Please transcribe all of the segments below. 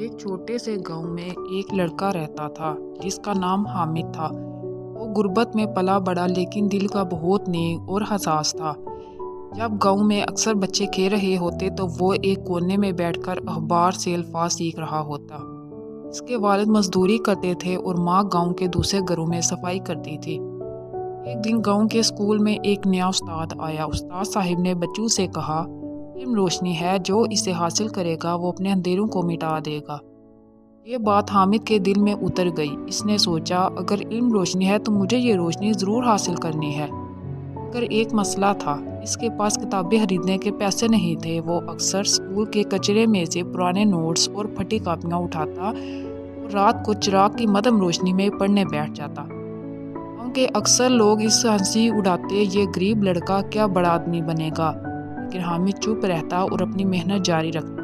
ایک چھوٹے سے گاؤں میں ایک لڑکا رہتا تھا جس کا نام حامد تھا۔ وہ غربت میں پلا بڑا لیکن دل کا بہت نیک اور حساس تھا۔ جب گاؤں میں اکثر بچے کھیل رہے ہوتے تو وہ ایک کونے میں بیٹھ کر اخبار سے الفاظ سیکھ رہا ہوتا۔ اس کے والد مزدوری کرتے تھے اور ماں گاؤں کے دوسرے گھروں میں صفائی کرتی تھی۔ ایک دن گاؤں کے اسکول میں ایک نیا استاد آیا۔ استاد صاحب نے بچوں سے کہا، علم روشنی ہے، جو اسے حاصل کرے گا وہ اپنے اندھیروں کو مٹا دے گا۔ یہ بات حامد کے دل میں اتر گئی۔ اس نے سوچا، اگر علم روشنی ہے تو مجھے یہ روشنی ضرور حاصل کرنی ہے۔ مگر ایک مسئلہ تھا، اس کے پاس کتابیں خریدنے کے پیسے نہیں تھے۔ وہ اکثر اسکول کے کچرے میں سے پرانے نوٹس اور پھٹی کاپیاں اٹھاتا اور رات کو چراغ کی مدھم روشنی میں پڑھنے بیٹھ جاتا۔ گاؤں کے اکثر لوگ اس سے ہنسی اڑاتے، یہ غریب لڑکا کیا بڑا آدمی بنے گا، لیکن حامد چپ رہتا اور اپنی محنت جاری رکھتا۔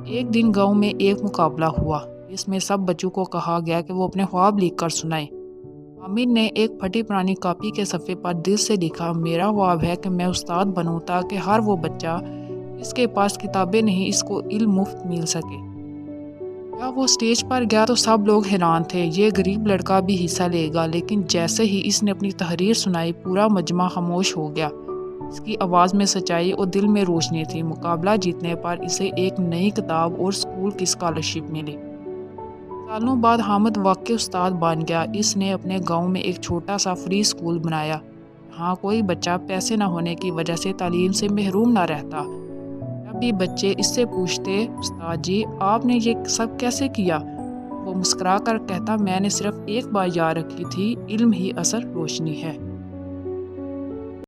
ایک دن گاؤں میں ایک مقابلہ ہوا، جس میں سب بچوں کو کہا گیا کہ وہ اپنے خواب لکھ کر سنائیں۔ حامد نے ایک پھٹی پرانی کاپی کے صفحے پر دل سے لکھا، میرا خواب ہے کہ میں استاد بنوں تاکہ ہر وہ بچہ جس کے پاس کتابیں نہیں، اس کو علم مفت مل سکے۔ جب وہ اسٹیج پر گیا تو سب لوگ حیران تھے، یہ غریب لڑکا بھی حصہ لے گا، لیکن جیسے ہی اس نے اپنی تحریر سنائی پورا مجمع خاموش ہو گیا۔ اس کی آواز میں سچائی اور دل میں روشنی تھی۔ مقابلہ جیتنے پر اسے ایک نئی کتاب اور اسکول کی اسکالرشپ ملی۔ سالوں بعد حامد واقعی استاد بن گیا۔ اس نے اپنے گاؤں میں ایک چھوٹا سا فری اسکول بنایا، جہاں کوئی بچہ پیسے نہ ہونے کی وجہ سے تعلیم سے محروم نہ رہتا۔ جب بھی بچے اس سے پوچھتے، استاد جی آپ نے یہ سب کیسے کیا، وہ مسکرا کر کہتا، میں نے صرف ایک بات یاد رکھی تھی، علم ہی اصل روشنی ہے۔